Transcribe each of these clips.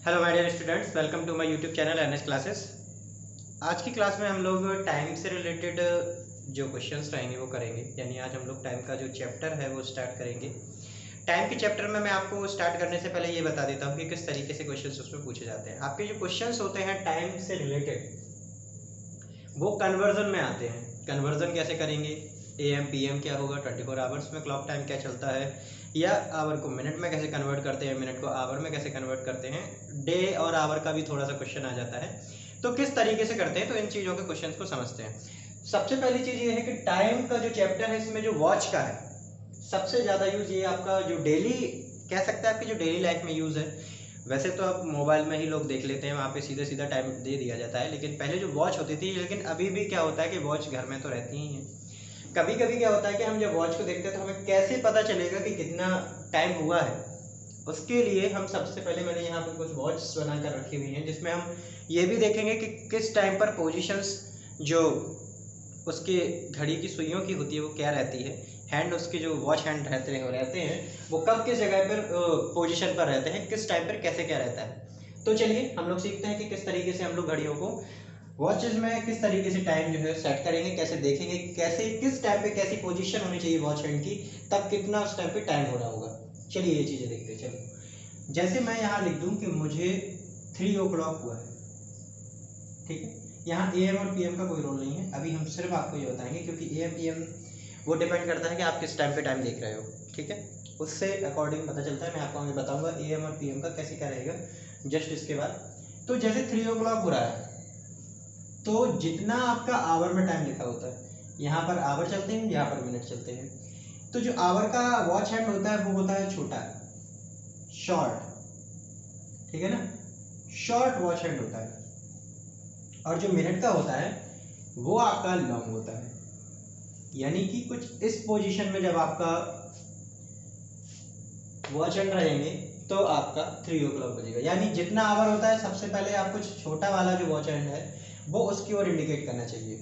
Hello my dear students, welcome to my YouTube channel NS classes. आज की class में हम लोग टाइम से रिलेटेड जो क्वेश्चंस रहेंगे वो करेंगे। यानी आज हम लोग टाइम का जो चैप्टर है वो स्टार्ट करेंगे। टाइम के चैप्टर में मैं आपको स्टार्ट करने से पहले ये बता देता हूँ कि किस तरीके से क्वेश्चंस उसमें पूछे जाते हैं। आपके जो क्वेश्चंस होते हैं टाइम से रिलेटेड वो कन्वर्जन में आते हैं। कन्वर्जन कैसे करेंगे, एएम पीएम क्या होगा, 24 आवर्स में क्लॉक टाइम क्या चलता है, या आवर को मिनट में कैसे कन्वर्ट करते हैं, मिनट को आवर में कैसे कन्वर्ट करते हैं, डे और आवर का भी थोड़ा सा क्वेश्चन आ जाता है। तो किस तरीके से करते हैं, तो इन चीज़ों के क्वेश्चन को समझते हैं। सबसे पहली चीज़ ये है कि टाइम का जो चैप्टर है इसमें जो वॉच का है सबसे ज़्यादा यूज ये आपका जो डेली कह सकते हैं आपकी जो डेली लाइफ में यूज़ है। वैसे तो अब मोबाइल में ही लोग देख लेते हैं, वहाँ पे सीधा सीधा टाइम दे दिया जाता है, लेकिन पहले जो वॉच होती थी, लेकिन अभी भी क्या होता है कि वॉच घर में तो रहती ही है। कभी कभी क्या होता है कि हम जब वॉच को देखते हैं तो हमें कैसे पता चलेगा कि कितना टाइम हुआ है। उसके लिए हम सबसे पहले मैंने यहाँ पर कुछ वॉच बनाकर रखी हुई हैं जिसमें हम ये भी देखेंगे कि किस टाइम पर पोजीशंस जो उसके घड़ी की सुइयों की होती है वो क्या रहती है, हैंड उसके जो वॉच हैंड रहते हैं वो कब किस जगह पर पोजीशन पर रहते हैं, किस टाइम पर कैसे क्या रहता है। तो चलिए हम लोग सीखते हैं कि किस तरीके से हम लोग घड़ियों को वॉचेज में किस तरीके से टाइम जो है सेट करेंगे, कैसे देखेंगे, कैसे किस टाइम पे कैसी पोजीशन होनी चाहिए वॉच हैंड की, तब कितना उस टाइम पे टाइम हो रहा होगा। चलिए ये चीज़ें देखते हैं। चलिए जैसे मैं यहाँ लिख दूँ कि मुझे 3 o'clock हुआ है, ठीक है। यहाँ ए एम और पी एम का कोई रोल नहीं है, अभी हम सिर्फ आपको ये बताएंगे क्योंकि ए एम पी एम वो डिपेंड करता है कि आप किस टाइम पे टाइम देख रहे हो, ठीक है। उससे अकॉर्डिंग पता चलता है। मैं आपको आगे बताऊंगा ए एम और पी एम का कैसे क्या रहेगा जस्ट इसके बाद। तो जैसे 3 o'clock हो रहा है तो जितना आपका आवर में टाइम लिखा होता है, यहाँ पर आवर चलते हैं, यहाँ पर मिनट चलते हैं। तो जो आवर का वॉच हैंड होता है वो होता है छोटा, शॉर्ट, ठीक है ना, शॉर्ट वॉच हैंड होता है। और जो मिनट का होता है वो आपका लॉन्ग होता है। यानी कि कुछ इस पोजीशन में जब आपका वॉच हैंड रहेंगे तो आपका 3 o'clock बजेगा। यानी जितना आवर होता है सबसे पहले आपको छोटा वाला जो वॉच हैंड है वो उसकी ओर इंडिकेट करना चाहिए,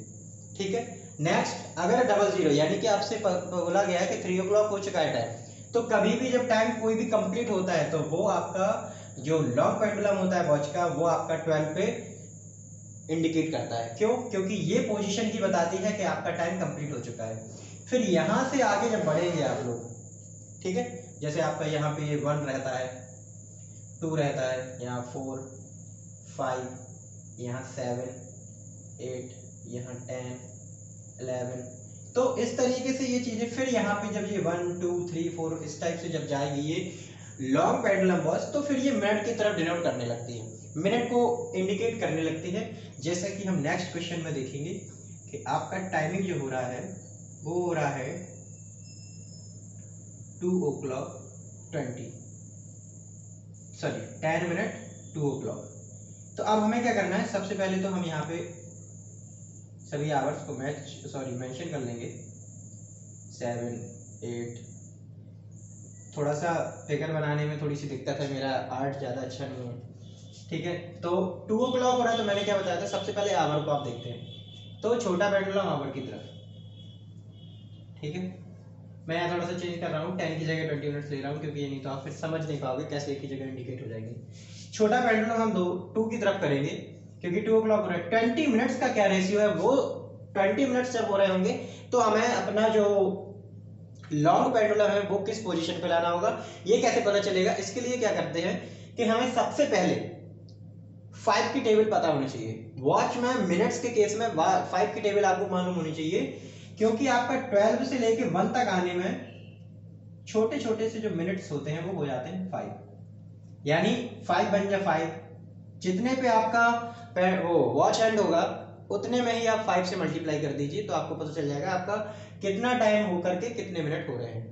ठीक है। नेक्स्ट अगर 00 यानी कि आपसे बोला गया है कि 3 o'clock हो चुका है टाइम, तो कभी भी जब टाइम कोई भी कंप्लीट होता है तो वो आपका जो लॉन्ग पेंडुलम होता है वॉच का वो आपका 12 पे इंडिकेट करता है। क्यों? क्योंकि ये पोजीशन ही बताती है कि आपका टाइम कंप्लीट हो चुका है। फिर यहाँ से आगे जब बढ़ेंगे आप लोग, ठीक है, जैसे आपका यहाँ पे 1 रहता है, 2 रहता है, यहाँ 4, 5, यहाँ 7, 8, यहाँ 10, 11। तो इस तरीके से ये चीजें फिर यहाँ पे जब ये 1, 2, 3, 4 इस टाइप से जब जाएगी ये लॉन्ग पेंडुलम वॉच, तो फिर ये मिनट की तरफ डिनोट करने लगती है, मिनट को इंडिकेट करने लगती है। जैसा कि हम नेक्स्ट क्वेश्चन में देखेंगे कि आपका टाइमिंग जो हो रहा है वो हो रहा है 2 o'clock 10 मिनट 2 o'clock। तो अब हमें क्या करना है, सबसे पहले तो हम यहाँ पे सभी आवर्स को मेंशन कर लेंगे, 7, 8। थोड़ा सा फिगर बनाने में थोड़ी सी दिक्कत है, मेरा आर्ट ज़्यादा अच्छा नहीं है, ठीक है। तो 2 o'clock हो रहा है तो मैंने क्या बताया था, सबसे पहले आवर को आप देखते हैं, तो छोटा पेंडुलम आवर की तरफ, ठीक है। मैं यहाँ थोड़ा सा चेंज कर रहा हूँ, 10 की जगह 20 मिनट्स ले रहा हूँ क्योंकि ये नहीं तो आप फिर समझ नहीं पाओगे कैसे एक ही जगह इंडिकेट हो जाएंगे। छोटा पेंडुलम हम 2 की तरफ करेंगे क्योंकि 2 o'clock हो रहा है। 20 मिनट्स का क्या रेशियो है, वो 20 मिनट्स जब हो रहे होंगे तो हमें अपना जो लॉन्ग पेंडुलम है वो किस पोजीशन पे लाना होगा। ये कैसे पता चलेगा, इसके लिए क्या करते हैं कि हमें सबसे पहले 5 की टेबल पता होनी चाहिए। वॉच में मिनट्स के केस में 5 की टेबल आपको मालूम होनी चाहिए, क्योंकि आपका 12 से लेके 1 तक आने में छोटे छोटे से जो मिनट्स होते हैं वो हो जाते हैं 5। यानी 5 बन जा 5, जितने पे आपका वो वॉच हैंड होगा उतने में ही आप 5 से मल्टीप्लाई कर दीजिए तो आपको पता चल जाएगा आपका कितना टाइम हो करके कितने मिनट हो रहे हैं।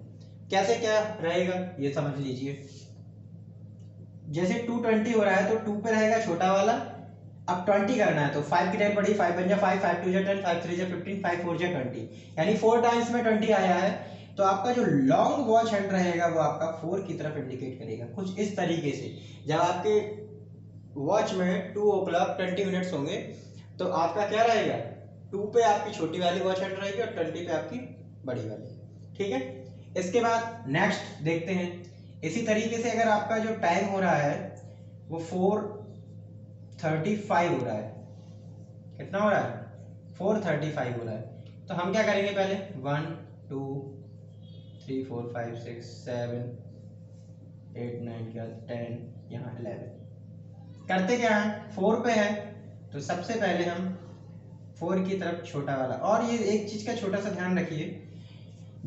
कैसे क्या रहेगा ये समझ लीजिए। जैसे 2:20 हो रहा है तो 2 पे रहेगा छोटा वाला, अब 20 करना है तो 5 की टेबल पड़ी, 5 बन जा 5, 5 2 जा 10, 5 3 जा 15, 5 4 जा 20, यानी 4 टाइम्स में 20 आया है। तो आपका जो लॉन्ग वॉच हैंड रहेगा वो आपका 4 की तरफ इंडिकेट करेगा, कुछ इस तरीके से। जब आपके वॉच में 2 o'clock 20 मिनट्स होंगे तो आपका क्या रहेगा, 2 पे आपकी छोटी वाली वॉच हैंड रहेगी और 20 पे आपकी बड़ी वाली, ठीक है। इसके बाद नेक्स्ट देखते हैं, इसी तरीके से अगर आपका जो टाइम हो रहा है वो 4:35 हो रहा है। कितना हो रहा है? 4:35 हो रहा है। तो हम क्या करेंगे पहले 1 2 3 4 5 6 7 8 9 10 यहाँ 11 करते क्या है 4 पे है, तो सबसे पहले हम 4 की तरफ छोटा वाला। और ये एक चीज का छोटा सा ध्यान रखिए,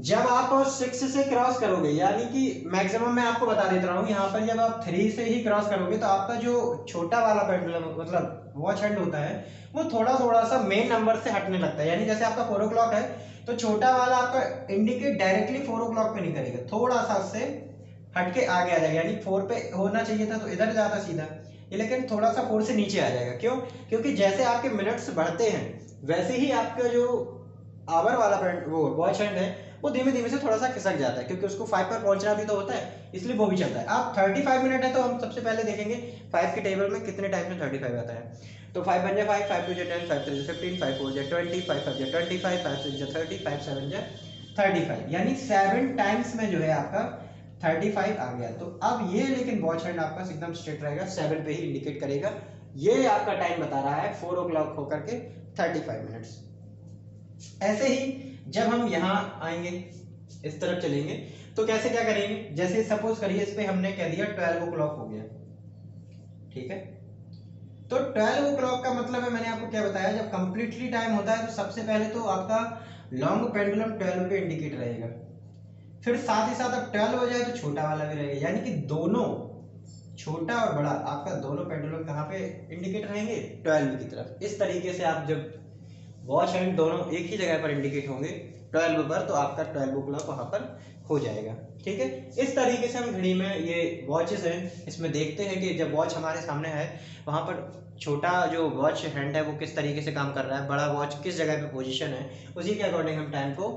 जब आप 6 से क्रॉस करोगे, यानी कि मैक्सिमम मैं आपको बता देता रहा हूँ, यहाँ पर जब आप 3 से ही क्रॉस करोगे तो आपका जो छोटा वाला पेंडुलम मतलब वॉच हैंड होता है वो थोड़ा थोड़ा सा मेन नंबर से हटने लगता है। यानी जैसे आपका 4 o'clock है तो छोटा वाला आपका इंडिकेट डायरेक्टली 4 o'clock पे नहीं करेगा, थोड़ा सा उससे हटके आगे आ जाएगा। यानी 4 पे होना चाहिए था तो इधर जाता सीधा, ये लेकिन थोड़ा सा 4 से नीचे आ जाएगा। क्यों? क्योंकि जैसे आपके मिनट्स बढ़ते हैं वैसे ही आपका जो आवर वाला वो वॉच हैंड है वो धीमे धीमे से थोड़ा सा खिसक जाता है, क्योंकि उसको 5 पर पहुंचना भी तो होता है, इसलिए वो भी चलता है। आप 35 मिनट है तो हम सबसे पहले देखेंगे 5 के टेबल में कितने टाइम में 35 आता है। तो 5 1 5 5 2 10 5 3 15 5 4 20 5 5 25 5 6 30 5 7 35, यानी 7 टाइम्स में जो है आपका 35 आ गया। तो अब ये लेकिन वॉच हैंड आपका एकदम स्ट्रेट रहेगा, 7 पे ही इंडिकेट करेगा। ये आपका टाइम बता रहा है 4 o'clock होकर के 35 मिनट्स। ऐसे ही जब हम यहाँ आएंगे इस तरफ चलेंगे तो कैसे क्या करेंगे, जैसे सपोज करिए इस पे हमने कह दिया 12 o'clock हो गया, ठीक है। तो 12 o'clock का मतलब है, मैंने आपको क्या बताया, जब कंप्लीटली टाइम होता है तो सबसे पहले तो आपका लॉन्ग पेंडुलम 12 पे इंडिकेट रहेगा, फिर साथ ही साथ अब 12 हो जाए तो छोटा वाला भी रहेगा, यानी कि दोनों छोटा और बड़ा आपका दोनों पेंडुलम कहाँ पे इंडिकेट रहेंगे 12 की तरफ। इस तरीके से आप जब वॉच हैंड दोनों एक ही जगह पर इंडिकेट होंगे 12 पर, तो आपका 12 o'clock वहां पर हो जाएगा, ठीक है। इस तरीके से हम घड़ी में ये वॉचेस हैं इसमें देखते हैं कि जब वॉच हमारे सामने है वहां पर छोटा जो वॉच हैंड है वो किस तरीके से काम कर रहा है, बड़ा वॉच किस जगह पे पोजीशन है, उसी के अकॉर्डिंग हम टाइम को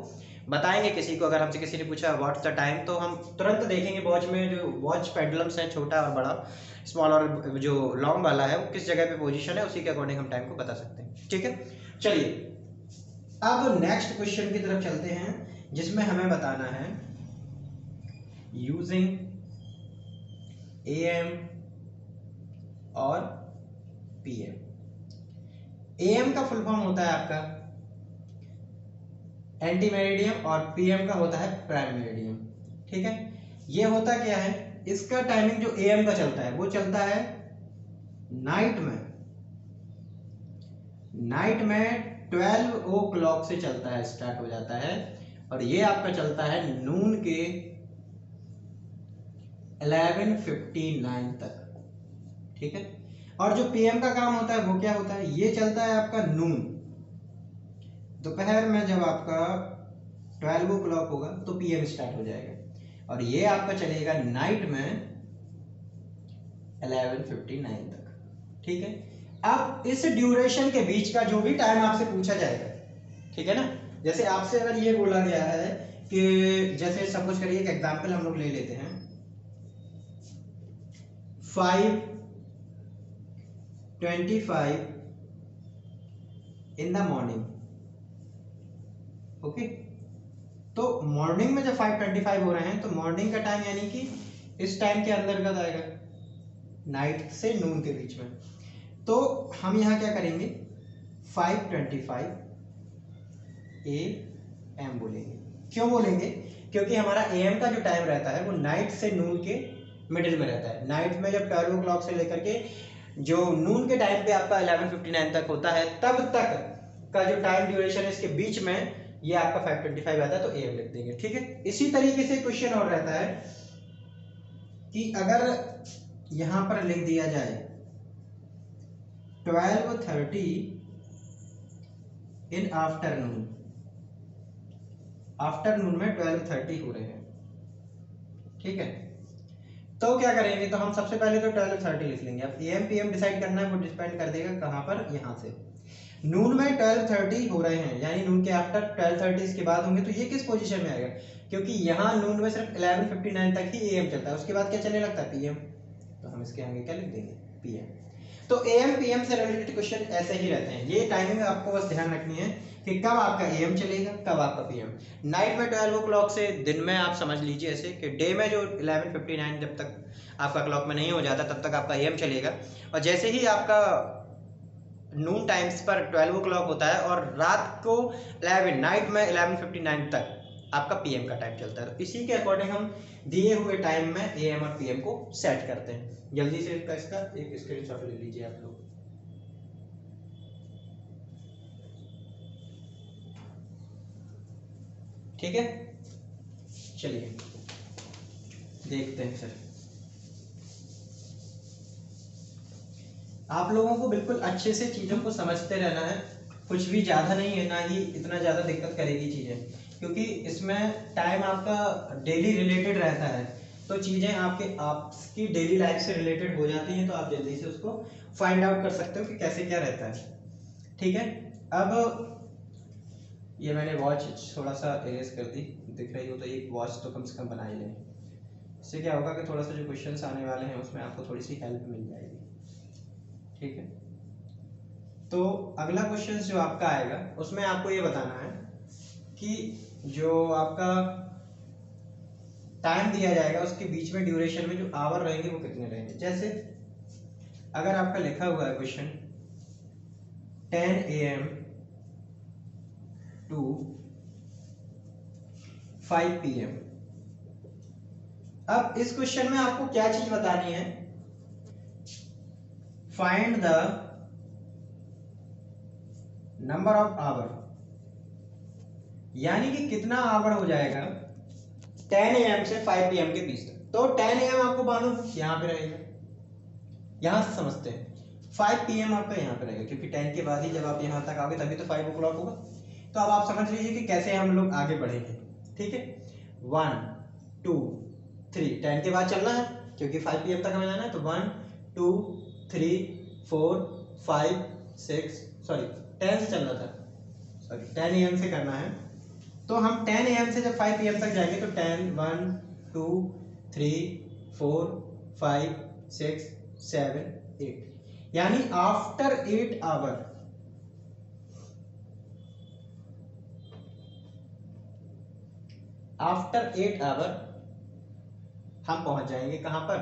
बताएंगे। किसी को अगर हमसे किसी ने पूछा व्हाट्स द टाइम, तो हम तुरंत देखेंगे वॉच में जो वॉच पेंडुलम्स हैं छोटा और बड़ा, स्मॉल और जो लॉन्ग वाला है वो किस जगह पे पोजीशन है, उसी के अकॉर्डिंग हम टाइम को बता सकते हैं, ठीक है। चलिए अब नेक्स्ट क्वेश्चन की तरफ चलते हैं, जिसमें हमें बताना है यूजिंग AM और PM। AM का फुल फॉर्म होता है आपका एंटी मेरिडियम और PM का होता है प्राइम मेरिडियम, ठीक है। ये होता क्या है, इसका टाइमिंग जो AM का चलता है वो चलता है नाइट में 12 o'clock से चलता है, स्टार्ट हो जाता है, और ये आपका चलता है नून के 11:59 तक, ठीक है। और जो PM का काम होता है वो क्या होता है, ये चलता है आपका नून, दोपहर में जब आपका 12 o'clock होगा तो PM स्टार्ट हो जाएगा, और ये आपका चलेगा नाइट में 11:59 तक, ठीक है। अब इस ड्यूरेशन के बीच का जो भी टाइम आपसे पूछा जाएगा, ठीक है ना, जैसे आपसे अगर ये बोला गया है कि जैसे सपोज करिए एक एग्जांपल हम लोग ले लेते हैं 5:25 इन द मॉर्निंग, ओके। तो मॉर्निंग में जब 5:25 हो रहे हैं तो मॉर्निंग का टाइम यानी कि इस टाइम के अंतर्गत आएगा, नाइट से नून के बीच में। तो हम यहाँ क्या करेंगे 5:25 AM बोलेंगे। क्यों बोलेंगे? क्योंकि हमारा AM का जो टाइम रहता है वो नाइट से नून के मिडिल में रहता है। नाइट में जब 12 o'clock से लेकर के जो नून के टाइम पे आपका 11:59 तक होता है, तब तक का जो टाइम ड्यूरेशन है इसके बीच में ये आपका 5:25 आता है, तो AM लिख देंगे, ठीक है। इसी तरीके से क्वेश्चन और रहता है कि अगर यहां पर लिख दिया जाए 12:30 इन आफ्टरनून में 12:30 हो रहे हैं, ठीक है। तो क्या करेंगे, तो हम सबसे पहले तो 12:30 लिख लेंगे। अब AM PM डिसाइड करना है, वो डिपेंड कर देगा कहां पर, यहां से नून में 12:30 हो रहे हैं, यानी नून के आफ्टर 12:30 इसके बाद होंगे, तो ये किस पोजीशन में आएगा, क्योंकि यहाँ नून में सिर्फ 11:59 तक ही AM चलता है, उसके बाद क्या चलने लगता है PM, तो हम इसके आगे क्या लिख देंगे PM। तो AM PM से रिलेटेड क्वेश्चन ऐसे ही रहते हैं। ये टाइमिंग आपको बस ध्यान रखनी है कि कब आपका AM चलेगा, कब आपका PM। नाइट में 12 o'clock से दिन में आप समझ लीजिए ऐसे कि डे में जो 11:59 जब तक आपका क्लॉक में नहीं हो जाता तब तक आपका AM चलेगा, और जैसे ही आपका नून टाइम्स पर 12 o'clock होता है और रात को 11 नाइट में 11:59 तक आपका PM का टाइम चलता है। तो इसी के अकॉर्डिंग हम दिए हुए टाइम में AM और PM को सेट करते हैं। जल्दी से इसका एक स्क्रीनशॉट ले लीजिए आप लोग। ठीक है, चलिए देखते हैं सर। आप लोगों को बिल्कुल अच्छे से चीज़ों को समझते रहना है, कुछ भी ज़्यादा नहीं है, ना ही इतना ज़्यादा दिक्कत करेगी चीज़ें, क्योंकि इसमें टाइम आपका डेली रिलेटेड रहता है, तो चीज़ें आपकी डेली लाइफ से रिलेटेड हो जाती हैं, तो आप जल्दी से उसको फाइंड आउट कर सकते हो कि कैसे क्या रहता है। ठीक है, अब ये मैंने वॉच थोड़ा सा इरेज कर दी, दिख रही हो तो एक वॉच तो कम से कम बना ही लें। इससे क्या होगा कि थोड़ा सा जो क्वेश्चंस आने वाले हैं उसमें आपको थोड़ी सी हेल्प मिल जाएगी। ठीक है, तो अगला क्वेश्चन जो आपका आएगा उसमें आपको ये बताना है कि जो आपका टाइम दिया जाएगा उसके बीच में ड्यूरेशन में जो आवर रहेंगे वो कितने रहेंगे। जैसे अगर आपका लिखा हुआ है क्वेश्चन 10 AM to 5 PM, अब इस क्वेश्चन में आपको क्या चीज बतानी है, find the number of hour, यानी कि कितना आवर हो जाएगा 10 AM से 5 PM के बीच तक। तो 10 AM आपको मालूम यहां पे रहेगा, यहां से समझते हैं। 5 PM आपका यहाँ पे रहेगा, क्योंकि 10 के बाद ही जब आप यहाँ तक आओगे तभी तो 5 o'clock होगा। तो अब आप समझ लीजिए कि कैसे हम लोग आगे बढ़ेंगे। ठीक है, 1 2 3, 10 के बाद चलना है क्योंकि 5 PM तक हमें जाना है, तो 1 2 3 4 5 6 सॉरी 10 से चलना था, सॉरी 10 AM से करना है। तो हम 10 AM से जब 5 PM तक जाएंगे तो 10 1 2 3 4 5 6 7 8, यानी आफ्टर 8 आवर हम पहुंच जाएंगे कहां पर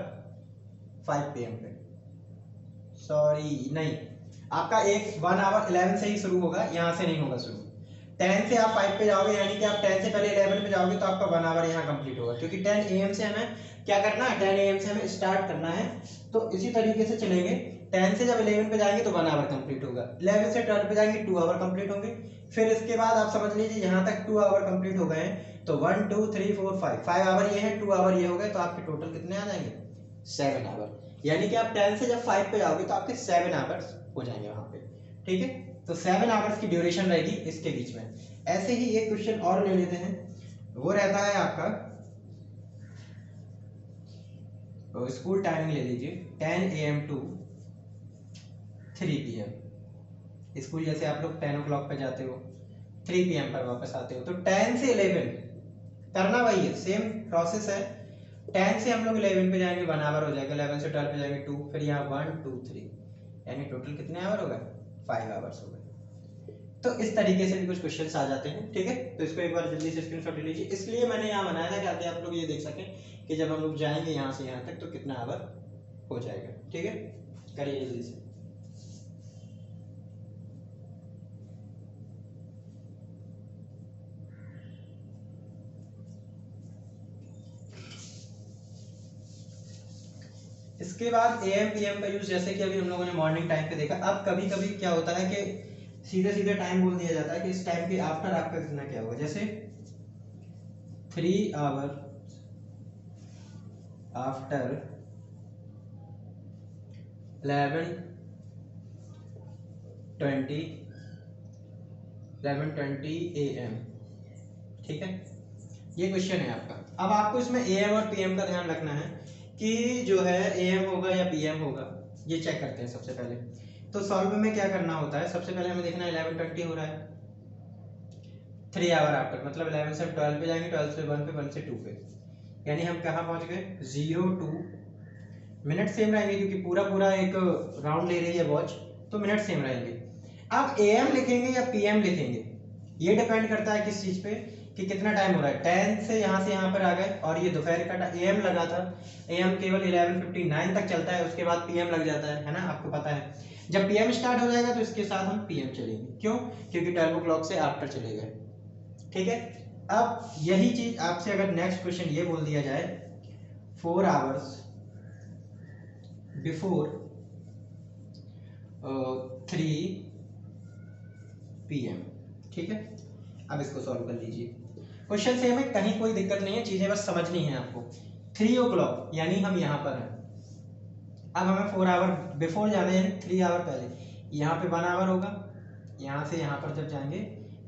5 PM पे। सॉरी नहीं, आपका एक 1 आवर 11 से ही शुरू होगा, यहां से नहीं होगा शुरू। 10 से आप 5 पे जाओगे, यानी कि आप 10 से पहले 11 पे जाओगे तो आपका 1 आवर यहाँ कंप्लीट होगा, क्योंकि 10 AM से हमें क्या करना है, 10 AM से हमें स्टार्ट करना है। तो इसी तरीके से चलेंगे, 10 से जब 11 पे जाएंगे तो 1 आवर कंप्लीट होगा, 11 से 12 पे जाएंगे 2 आवर कंप्लीट होंगे, फिर इसके बाद आप समझ लीजिए यहाँ तक 2 आवर कंप्लीट हो गए हैं, तो 1 2 3 4 5 आवर ये है, 2 आवर ये हो गए, तो आपके टोटल कितने आ जाएंगे 7 आवर, यानी कि आप 10 से जब 5 पे जाओगे तो आपके 7 आवर्स हो जाएंगे वहां पे। ठीक है, तो 7 आवर्स की ड्यूरेशन रहेगी इसके बीच में। ऐसे ही एक क्वेश्चन और ले लेते हैं, वो रहता है आपका, तो स्कूल टाइमिंग ले लीजिए 10 AM to 3 PM। स्कूल जैसे आप लोग 10 o'clock पे जाते हो, 3 PM पर वापस आते हो, तो 10 से 11 करना वही है, सेम प्रोसेस है। 10 से हम लोग 11 पे जाएंगे 1 आवर हो जाएगा, 11 से 12 पे जाएंगे 2, फिर यहाँ 1 2 3, यानी टोटल कितने आवर हो गए 5 आवर्स हो गए। तो इस तरीके से भी कुछ क्वेश्चंस आ जाते हैं। ठीक है, तो इसको एक बार जल्दी से स्क्रीनशॉट ले लीजिए, इसलिए मैंने यहाँ बनाया था ताकि आप लोग ये देख सकें कि जब हम लोग जाएंगे यहाँ से यहाँ तक तो कितना आवर हो जाएगा। ठीक है, करिए जल्दी से। इसके बाद AM PM का यूज, जैसे कि अभी हम लोगों ने मॉर्निंग टाइम पे देखा, अब कभी कभी क्या होता है कि सीधे सीधे टाइम बोल दिया जाता है कि इस टाइम के आफ्टर आपका कितना क्या होगा। जैसे 3 आवर आफ्टर 11:20 AM। ठीक है, ये क्वेश्चन है आपका। अब आपको इसमें AM और PM का ध्यान रखना है कि जो है AM होगा या PM होगा, ये चेक करते हैं सबसे पहले। तो सॉल्व में क्या करना होता है, सबसे पहले हमें देखना है 11:20 हो रहा है, 3 आवर आफ्टर, मतलब 11 से 12 पे जाएंगे, 12 से 1 पे, 1 से 2 पे, यानी हम कहाँ पहुंच गए 0 to मिनट सेम रहेंगे क्योंकि पूरा पूरा एक राउंड ले रही है वॉच, तो मिनट सेम रहेंगे। अब एएम लिखेंगे या पीएम लिखेंगे, ये डिपेंड करता है किस चीज पे, कि कितना टाइम हो रहा है। 10 से यहाँ पर आ गए और ये दोपहर का एएम लगा था, एएम केवल 11:59 तक चलता है, उसके बाद पीएम लग जाता है ना, आपको पता है। जब पीएम स्टार्ट हो जाएगा तो इसके साथ हम पीएम चलेंगे, क्यों, क्योंकि 12 o'clock से आफ्टर चले गए। ठीक है, अब यही चीज आपसे अगर नेक्स्ट क्वेश्चन ये बोल दिया जाए 4 hours बिफोर 3 PM, ठीक है। अब इसको सॉल्व कर लीजिए। क्वेश्चन सेम है, कहीं कोई दिक्कत नहीं है, चीजें बस समझनी है आपको। 3 o'clock यानी हम यहाँ पर हैं, अब हमें 4 hour बिफोर जाना है, यानी 3 hour पहले। यहाँ पे 1 hour होगा, यहाँ से यहाँ पर जब जाएंगे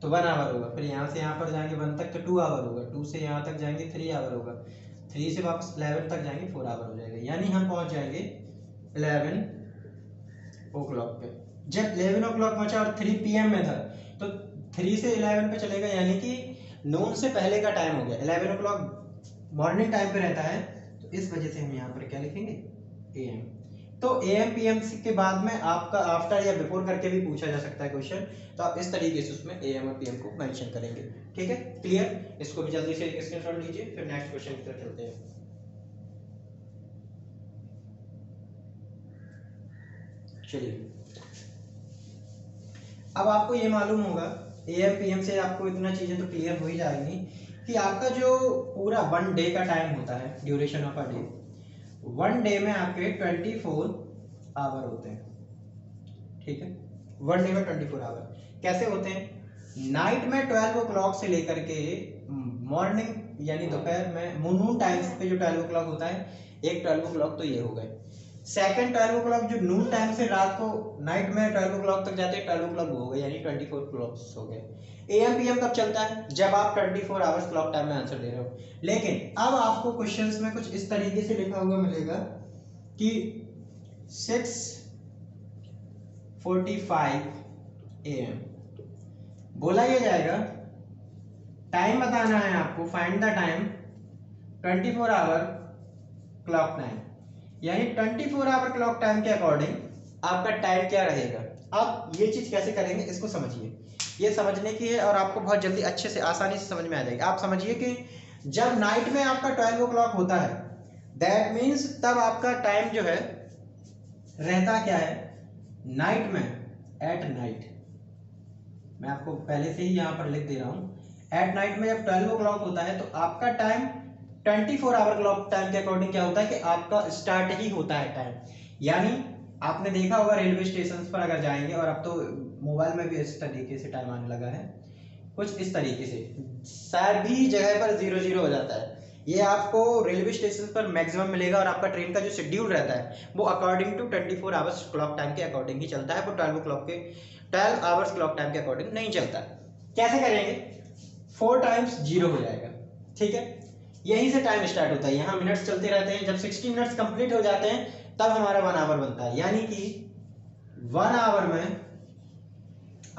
तो 1 hour होगा, फिर यहाँ से यहाँ पर जाएंगे 1 तक तो 2 hour होगा, 2 से यहाँ तक जाएंगे 3 hour होगा, 3 से वापस 11 तक जाएंगे 4 hour हो जाएगा, यानी हम पहुँच जाएंगे 11 o'clock पे। जब 11 o'clock पहुँचा और 3 PM में था, तो 3 से 11 पे चलेगा, यानी कि नून से पहले का टाइम हो गया। 11 o'clock मॉर्निंग टाइम पे रहता है, तो इस वजह से हम यहाँ पर क्या लिखेंगे, AM। तो AM PM के बाद में आपका आफ्टर या बिफोर करके भी पूछा जा सकता है क्वेश्चन, तो आप इस तरीके से उसमें AM और PM को मेंशन करेंगे। ठीक है, क्लियर। इसको भी जल्दी से स्क्रीनशॉट लीजिए, फिर नेक्स्ट क्वेश्चन की तरफ चलते हैं। चलिए, अब आपको ये मालूम होगा AM PM से आपको इतना चीजें तो क्लियर हो ही जाएंगी कि आपका जो पूरा 1 डे का टाइम होता है, duration of a day, 1 day में आपके 24 आवर होते हैं। ठीक है, 1 डे में 24 आवर कैसे होते हैं, नाइट में 12 o'clock से लेकर के मॉर्निंग यानी दोपहर में नून टाइम पे जो 12 o'clock होता है, एक 12 o'clock तो ये हो गए। सेकंड 12 o'clock जो नून टाइम से रात को नाइट में 12 o'clock तक जाते हैं, 12 o'clock हो गए, यानी 24 clocks हो गए। AM PM कब चलता है, जब आप 24 आवर्स क्लॉक टाइम में आंसर दे रहे हो। लेकिन अब आपको क्वेश्चंस में कुछ इस तरीके से लिखा हुआ मिलेगा कि 6:45 AM बोला ये जाएगा, टाइम बताना है आपको, find the time 24 hour clock time, यानी 24 आवर क्लॉक टाइम के अकॉर्डिंग आपका टाइम क्या रहेगा। अब ये चीज कैसे करेंगे इसको समझिए, ये समझने की है और आपको बहुत जल्दी अच्छे से आसानी से समझ में आ जाएगी। आप समझिए कि जब नाइट में आपका 12 o'clock होता है, दैट मीन्स तब आपका टाइम जो है रहता क्या है, नाइट में, एट नाइट। मैं आपको पहले से ही यहाँ पर लिख दे रहा हूँ, एट नाइट में जब 12 o'clock होता है तो आपका टाइम 24 आवर क्लॉक टाइम के अकॉर्डिंग क्या होता है कि आपका स्टार्ट ही होता है टाइम। यानी आपने देखा होगा रेलवे स्टेशन पर अगर जाएंगे, और अब तो मोबाइल में भी इस तरीके से टाइम आने लगा है, कुछ इस तरीके से सभी जगह पर 00 हो जाता है। ये आपको रेलवे स्टेशन पर मैक्सिमम मिलेगा, और आपका ट्रेन का जो शेड्यूल रहता है वो according to 24 hours clock time के अकॉर्डिंग ही चलता है, वो 12 आवर्स क्लॉक टाइम के अकॉर्डिंग नहीं चलता। कैसे करेंगे, 4 times 0 हो जाएगा। ठीक है, यहीं से टाइम स्टार्ट होता है, यहाँ मिनट्स चलते रहते हैं, जब 60 मिनट्स कंप्लीट हो जाते हैं तब हमारा 1 आवर बनता है, यानी कि 1 आवर में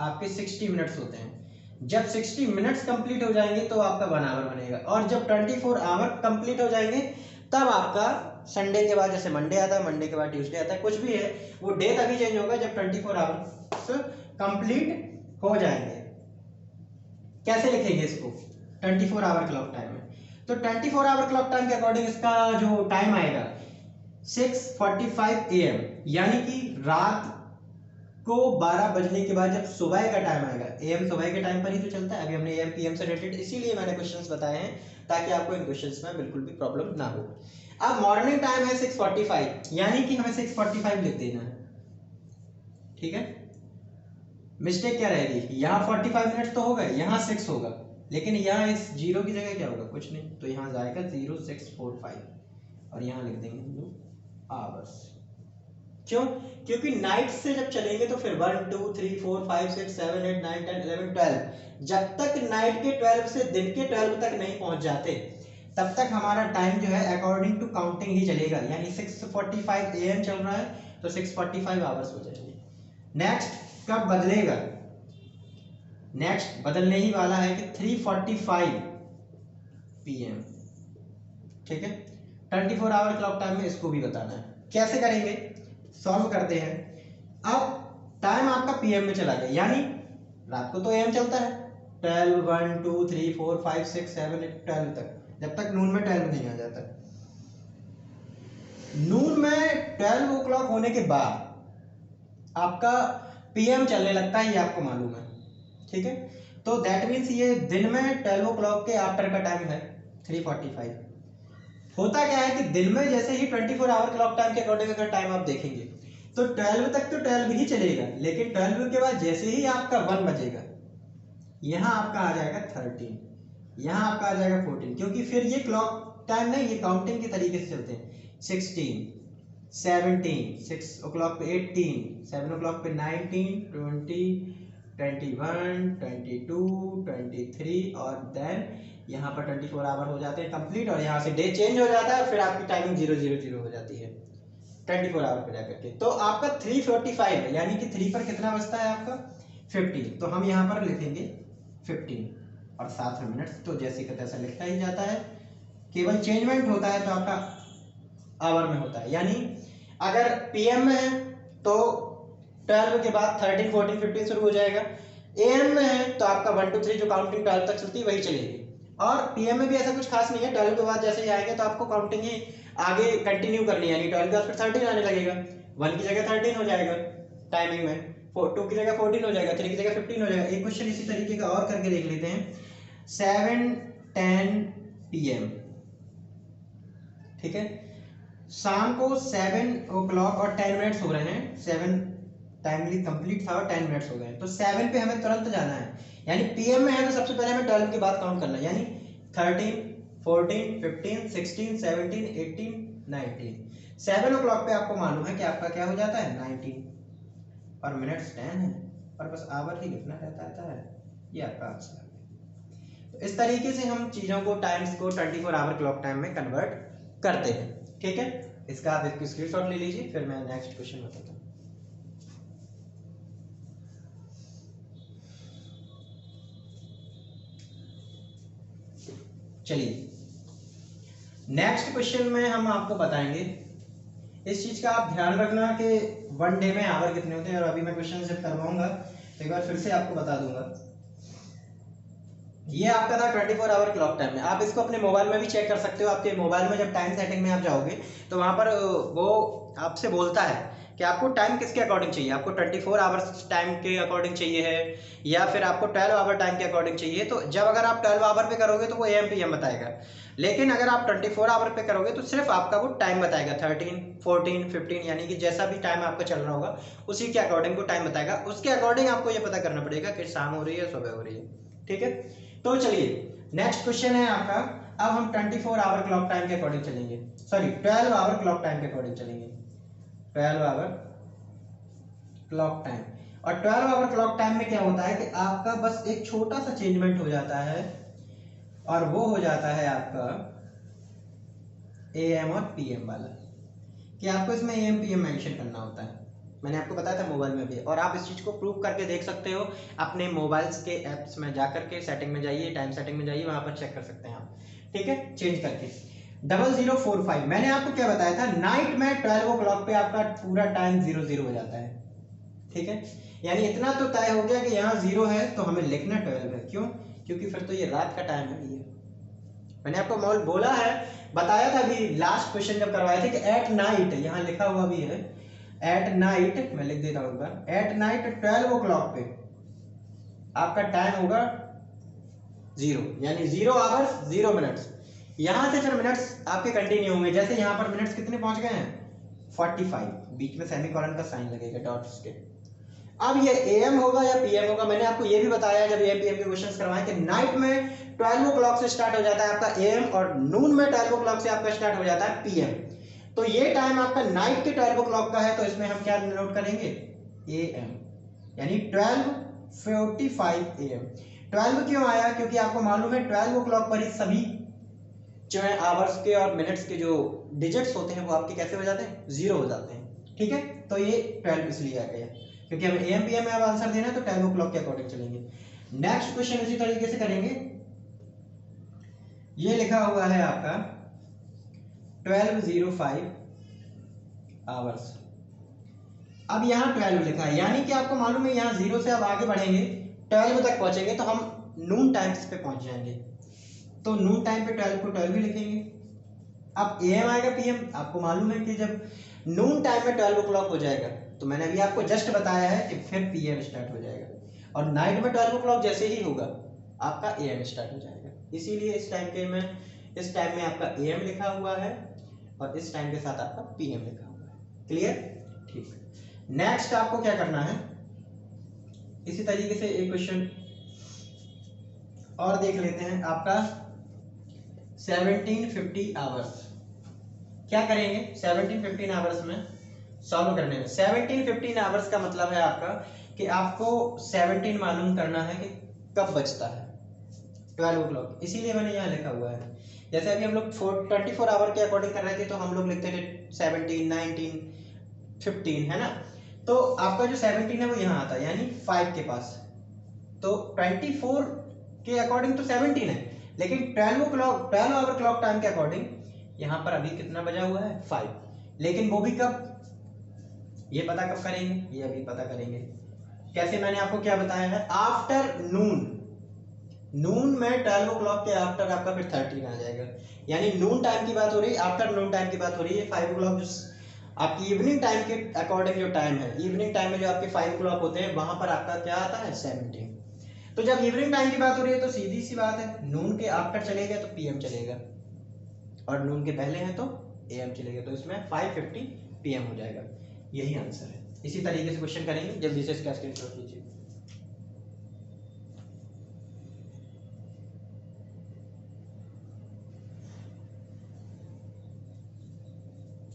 आपके 60 मिनट्स होते हैं। जब 60 मिनट्स कंप्लीट हो जाएंगे तो आपका 1 आवर बनेगा, और जब 24 आवर कंप्लीट हो जाएंगे तब आपका संडे के बाद, जैसे मंडे आता है, मंडे के बाद ट्यूसडे आता है, कुछ भी है वो डे तभी चेंज होगा जब 24 आवर्स कंप्लीट हो जाएंगे। कैसे लिखेंगे इसको, 24 आवर क्लॉक टाइम में, तो 24 आवर क्लॉक टाइम के अकॉर्डिंग इसका जो टाइम आएगा 6:45 AM, यानी कि रात को 12 बजने के बाद जब सुबह का टाइम आएगा। AM सुबह के टाइम पर ही तो चलता है, अभी हमने AM PM से रिलेटेड इसीलिए मैंने क्वेश्चंस बताए हैं ताकि आपको इन क्वेश्चंस में बिल्कुल भी प्रॉब्लम ना हो। अब मॉर्निंग टाइम है 6:45, यानी कि हमें 6:45 लिख देना है। ठीक है, मिस्टेक क्या रहेगी, यहाँ 45 मिनट तो होगा, यहाँ 6 होगा, लेकिन यहाँ इस 0 की जगह क्या होगा, कुछ नहीं, तो यहाँ जाएगा 0645 और यहाँ लिख देंगे हम लोग आवर्स। क्यों, क्योंकि नाइट से जब चलेंगे तो फिर 1 2 3 4 5 6 7 8 9 10 11 12, जब तक नाइट के 12 से दिन के 12 तक नहीं पहुंच जाते तब तक हमारा टाइम जो है अकॉर्डिंग टू काउंटिंग ही चलेगा, यानी 6:45 AM चल रहा है तो 6:45 आवर्स हो जाएंगे। नेक्स्ट कब बदलेगा, नेक्स्ट बदलने ही वाला है कि 3:45 PM। ठीक है, 24 आवर क्लॉक टाइम में इसको भी बताना है। कैसे करेंगे, सॉल्व करते हैं। अब टाइम आपका पीएम में चला गया, यानी रात को तो एएम चलता है 12, 1, 2, 3, 4, 5, 6, 7, 8, 12 तक, जब तक नून में 12 नहीं आ जाता। नून में 12 ओ क्लॉक होने के बाद आपका पीएम चलने लगता है, ये आपको मालूम है, ठीक है। तो दैट मीन्स ये दिन में 12 ओ क्लॉक के आफ्टर का टाइम है 3:45। होता क्या है कि दिन में जैसे ही 24 आवर क्लॉक टाइम के अकॉर्डिंग अगर टाइम आप देखेंगे तो 12 तक तो 12 ही चलेगा, लेकिन 12 के बाद जैसे ही आपका 1 बजेगा, यहाँ आपका आ जाएगा 13, यहाँ आपका आ जाएगा 14, क्योंकि फिर ये क्लॉक टाइम नहीं, ये काउंटिंग के तरीके से चलते हैं। 16, 17, 6 ओ क्लॉक पे 18, 7 ओ क्लॉक पे 19, 20, 21, 22, 23 और देन यहाँ पर 24 आवर हो जाते हैं कंप्लीट, और यहाँ से डे चेंज हो जाता है, फिर आपकी टाइमिंग 000 हो जाती है 24 आवर पे जाकर के। तो आपका 3:45 है, यानी कि 3 पर कितना बजता है आपका 15, तो हम यहाँ पर लिखेंगे 15 और साथ में मिनट्स, तो जैसे का तैसा लिखा ही जाता है, केवल चेंजमेंट होता है तो आपका आवर में होता है। यानी अगर पीएम में है तो 12 के बाद 13, 14, 15 शुरू हो जाएगा, एएम में है तो आपका 1, 2, 3 जो काउंटिंग 12 तक चलती है वही चलेगी, और पीएम में भी ऐसा कुछ खास नहीं है, 12 के बाद जैसे ही आएंगे तो आपको काउंटिंग ही आगे कंटिन्यू करनी है, यानी 12 के बाद फिर 13 आने लगेगा, 1 की जगह 13 हो जाएगा टाइमिंग में, 2 की जगह 14 हो जाएगा, 3 की जगह 15 हो जाएगा। एक क्वेश्चन इसी तरीके का और करके देख लेते हैं। 7:10 PM, ठीक है, शाम को 7 ओ क्लॉक और 10 मिनट्स हो रहे हैं, 7 टाइमली कंप्लीट था और 10 मिनट्स हो गए, तो 7 पे हमें तुरंत जाना है, यानी पीएम में है तो सबसे पहले हमें 12 के बाद काउंट करना है, यानी 13, 14, 15, 16, 17, 18, 19। 7 ओ क्लॉक पे आपको मालूम है कि आपका क्या हो जाता है 19, और मिनट्स 10 है, और बस आवर ही लिखना रहता है, ये आपका आंसर है। तो इस तरीके से हम चीज़ों को, टाइम्स को 24 आवर क्लॉक टाइम में कन्वर्ट करते हैं, ठीक है। इसका आप एक स्क्रीनशॉट ले लीजिए, फिर मैं नेक्स्ट क्वेश्चन बताता हूँ। चलिए नेक्स्ट क्वेश्चन में हम आपको बताएंगे, इस चीज का आप ध्यान रखना कि 1 डे में आवर कितने होते हैं, और अभी मैं क्वेश्चन जब करवाऊंगा तो एक बार फिर से आपको बता दूंगा। ये आपका था 24 आवर क्लॉक टाइम में, आप इसको अपने मोबाइल में भी चेक कर सकते हो। आपके मोबाइल में जब टाइम सेटिंग में आप जाओगे तो वहां पर वो आपसे बोलता है कि आपको टाइम किसके अकॉर्डिंग चाहिए, आपको 24 आवर्स टाइम के अकॉर्डिंग चाहिए है या फिर आपको 12 आवर टाइम के अकॉर्डिंग चाहिए। तो जब अगर आप 12 आवर पे करोगे तो वो AM PM बताएगा, लेकिन अगर आप 24 आवर पे करोगे तो सिर्फ आपका वो टाइम बताएगा 13, 14, 15, यानी कि जैसा भी टाइम आपका चल रहा होगा उसी के अकॉर्डिंग वो टाइम बताएगा। उसके अकॉर्डिंग आपको ये पता करना पड़ेगा कि शाम हो रही है सुबह हो रही है, ठीक है। तो चलिए नेक्स्ट क्वेश्चन है आपका, अब हम 24 आवर क्लॉक टाइम के अकॉर्डिंग चलेंगे, सॉरी 12 आवर क्लॉक टाइम के अकॉर्डिंग चलेंगे, 12 आवर क्लॉक टाइम। और 12 आवर क्लॉक टाइम में क्या होता है कि आपका बस एक छोटा सा चेंजमेंट हो जाता है, और वो हो जाता है आपका AM और PM वाला, कि आपको इसमें AM PM मेंशन करना होता है। मैंने आपको बताया था मोबाइल में भी, और आप इस चीज़ को प्रूव करके देख सकते हो अपने मोबाइल्स के ऐप्स में जाकर के, सेटिंग में जाइए, टाइम सेटिंग में जाइए, वहां पर चेक कर सकते हैं आप, ठीक है, चेंज करके। 0045 मैंने आपको क्या बताया था, नाइट में 12 ओ क्लॉक पे आपका पूरा टाइम 00 हो जाता है, ठीक है। यानी इतना तो तय हो गया कि यहाँ 0 है तो हमें लिखना 12 है, क्यों, क्योंकि फिर तो ये रात का टाइम है। ये मैंने आपको बोला है, बताया था अभी लास्ट क्वेश्चन जब करवाए थे कि एट नाइट, यहाँ लिखा हुआ भी है एट नाइट, मैं लिख देता हूँ, एट नाइट 12 ओ क्लॉक पे आपका टाइम होगा 0, यानी 0 आवर्स 0 मिनट्स। यहां से फिर मिनट्स आपके कंटिन्यू होंगे, जैसे यहाँ पर मिनट्स कितने पहुंच गए हैं 45, बीच में सेमीकोलन का साइन लगेगा डॉट्स के। अब ये AM होगा या PM होगा, मैंने आपको ये भी बताया जब AM PM के क्वेश्चंस करवाए कि नाइट में 12 ओ क्लॉक से स्टार्ट हो जाता है आपका AM, और नून में 12 ओ क्लॉक से आपका स्टार्ट हो जाता है PM। तो ये टाइम आपका नाइट के 12 ओ क्लॉक का है, तो इसमें हम क्या नोट करेंगे AM, यानी 12:45 AM। 12 क्यों आया, क्योंकि आपको मालूम है 12 ओ क्लॉक पर ही सभी जो है आवर्स के और मिनट्स के जो डिजिट्स होते हैं वो आपके कैसे हो जाते हैं 0 हो जाते हैं, ठीक है। तो ये 12 इसलिए आ गया, क्योंकि हमें AM PM में अब आंसर देना है तो 12 ओ क्लॉक के अकॉर्डिंग चलेंगे। नेक्स्ट क्वेश्चन इसी तरीके से करेंगे, ये लिखा हुआ है आपका 12:05 आवर्स। अब यहाँ 12 लिखा है, यानी कि आपको मालूम है यहाँ 0 से अब आगे बढ़ेंगे 12 तक पहुंचेंगे तो हम नून टाइम्स पे पहुंच जाएंगे। तो नून टाइम पे 12 को 12 ही लिखेंगे। अब AM आएगा PM, आपको मालूम है कि जब नून टाइम में 12 o'clock हो जाएगा तो मैंने अभी आपको जस्ट बताया है कि फिर PM स्टार्ट हो जाएगा, और नाइट में 12 o'clock जैसे ही होगा आपका AM स्टार्ट हो जाएगा। इसीलिए इस टाइम में आपका AM लिखा हुआ है और इस टाइम के साथ आपका PM लिखा हुआ है। क्लियर? ठीक। नेक्स्ट आपको क्या करना है, इसी तरीके से एक क्वेश्चन और देख लेते हैं। आपका 1750 आवर्स, क्या करेंगे 17-15 आवर्स में सॉल्व करने में। 17-15 आवर्स का मतलब है आपका कि आपको 17 मालूम करना है कि कब बजता है 12 o'clock, इसीलिए मैंने यहाँ लिखा हुआ है। जैसे अभी हम लोग 24 आवर के अकॉर्डिंग कर रहे थे तो हम लोग लिखते थे 17, 19, 15, है ना। तो आपका जो 17 है वो यहाँ आता है, यानी 5 के पास। तो 24 के अकॉर्डिंग तो 17 है, लेकिन 12 आवर क्लॉक टाइम के अकॉर्डिंग यहाँ पर अभी कितना बजा हुआ है 5। लेकिन वो भी कब, ये पता कब करेंगे, ये अभी पता करेंगे। कैसे, मैंने आपको क्या बताया है, आफ्टर नून। नून में 12 o'clock के आफ्टर आपका फिर 13 आ जाएगा, यानी नून टाइम की बात हो रही है, आफ्टर नून टाइम की बात हो रही है। 5 o'clock जो आपकी इवनिंग टाइम के अकॉर्डिंग जो टाइम है, इवनिंग टाइम में जो आपके 5 o'clock होते हैं वहां पर आपका क्या आता है 17। तो जब इवनिंग टाइम की बात हो रही है तो सीधी सी बात है, नून के आफ्टर चलेगा तो PM चलेगा, और नून के पहले हैं तो AM चलेगा, तो इसमें 5:50 PM हो जाएगा। यही आंसर है। इसी तरीके से क्वेश्चन करेंगे, जल्दी से इसका स्क्रीनशॉट लीजिए।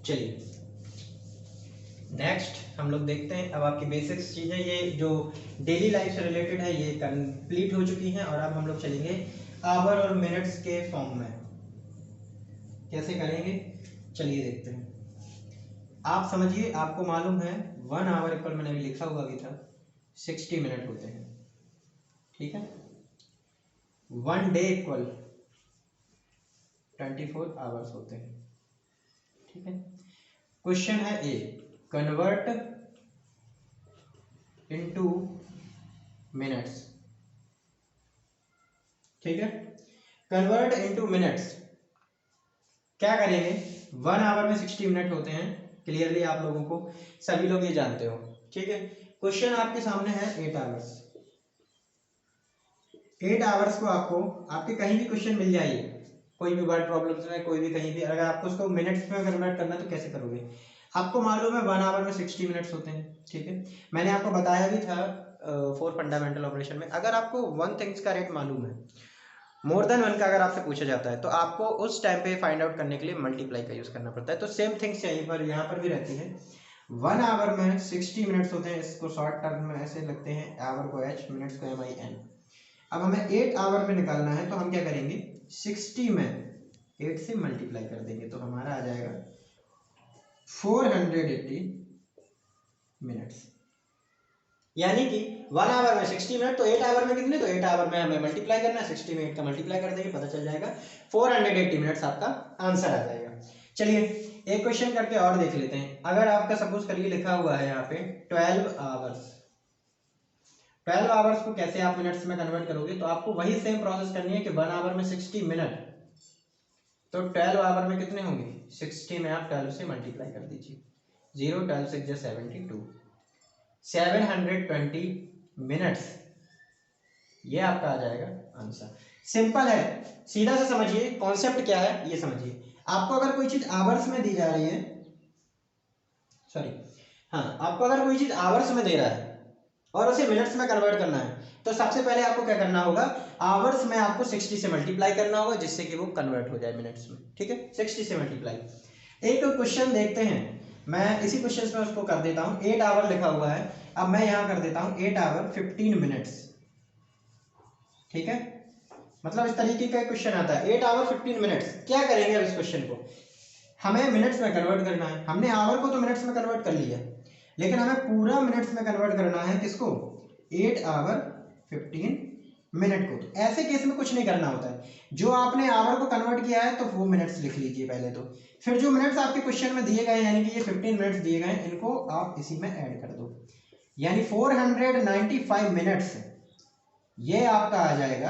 चलिए नेक्स्ट हम लोग देखते हैं। अब आपकी बेसिक्स चीजें ये जो डेली लाइफ से रिलेटेड है ये कंप्लीट हो चुकी हैं, और अब हम लोग चलेंगे आवर और मिनट्स के फॉर्म में। कैसे करेंगे चलिए देखते हैं। आप समझिए, आपको मालूम है 1 आवर इक्वल, मैंने अभी लिखा हुआ भी था, 60 मिनट होते हैं, ठीक है। 1 डे इक्वल 24 आवर्स होते हैं, ठीक है। क्वेश्चन है ए, कन्वर्ट इनटू मिनट्स, ठीक है। कन्वर्ट इनटू मिनट्स क्या करेंगे, 1 आवर में 60 मिनट होते हैं, क्लियरली आप लोगों को सभी लोग ये जानते हो, ठीक है। क्वेश्चन आपके सामने है 8 आवर्स। 8 आवर्स को आपको आपके कहीं भी क्वेश्चन मिल जाइए, कोई भी वर्ड प्रॉब्लम्स में, कोई भी कहीं भी, अगर आपको उसको मिनट्स में कन्वर्ट करना तो कैसे करोगे। आपको मालूम है 1 आवर में 60 मिनट्स होते हैं, ठीक है। मैंने आपको बताया भी था 4 फंडामेंटल ऑपरेशन में, अगर आपको 1 थिंग्स का रेट मालूम है, मोर देन 1 का अगर आपसे पूछा जाता है तो आपको उस टाइम पे फाइंड आउट करने के लिए मल्टीप्लाई का यूज करना पड़ता है। तो सेम थिंग्स यहाँ पर भी रहती है। 1 आवर में 60 मिनट्स होते हैं, इसको शॉर्ट टर्म में ऐसे लगते हैं, आवर को H, मिनट्स को MIN। अब हमें 8 आवर में निकालना है तो हम क्या करेंगे, 60 में 8 से मल्टीप्लाई कर देंगे तो हमारा आ जाएगा 480 मिनट्स। यानी कि 1 आवर में 60 मिनट, तो 8 आवर में कितने, तो 8 आवर में हमें मल्टीप्लाई करना है, 60 में 8 का मल्टीप्लाई कर देंगे, पता चल जाएगा 480 मिनट्स आपका आंसर आ जाएगा। चलिए एक क्वेश्चन करके और देख लेते हैं। अगर आपका सपोज करिए लिखा हुआ है यहाँ पे 12 आवर्स, 12 आवर्स को कैसे आप मिनट्स में कन्वर्ट करोगे, तो आपको वही सेम प्रोसेस करनी है कि 1 आवर में 60 मिनट, तो 12 आवर में कितने होंगे, 60 में आप 12 से मल्टीप्लाई कर दीजिए, 0 12 6 72, 720 मिनट्स, ये आपका आ जाएगा आंसर। सिंपल है, सीधा से समझिए, कॉन्सेप्ट क्या है ये समझिए। आपको अगर कोई चीज आवर्स में दी जा रही है, सॉरी हाँ, आपको अगर कोई चीज आवर्स में दे रहा है और उसे मिनट्स में कन्वर्ट करना है, तो सबसे पहले आपको क्या करना होगा, आवर्स में आपको 60 से मल्टीप्लाई करना होगा जिससे कि वो कन्वर्ट हो जाए मिनट्स में, ठीक है। 60 से मल्टीप्लाई। एक क्वेश्चन देखते हैं, मैं इसी क्वेश्चन में उसको कर देता हूँ। 8 आवर लिखा हुआ है, अब मैं यहाँ कर देता हूँ 8 आवर 15 मिनट्स, ठीक है। मतलब इस तरीके का क्वेश्चन आता है 8 आवर 15 मिनट्स। क्या करेंगे अब इस क्वेश्चन को, हमें मिनट्स में कन्वर्ट करना है। हमने आवर को तो मिनट्स में कन्वर्ट कर लिया, लेकिन हमें पूरा मिनट्स में कन्वर्ट करना है, किसको, 8 आवर 15 मिनट को। तो ऐसे केस में कुछ नहीं करना होता है, जो आपने आवर को कन्वर्ट किया है तो वो मिनट्स लिख लीजिए पहले तो, फिर जो मिनट्स आपके क्वेश्चन में दिए गए हैं यानी कि ये 15 मिनट्स दिए गए हैं, इनको आप इसी में ऐड कर दो, यानी 495 मिनट्स, ये आपका आ जाएगा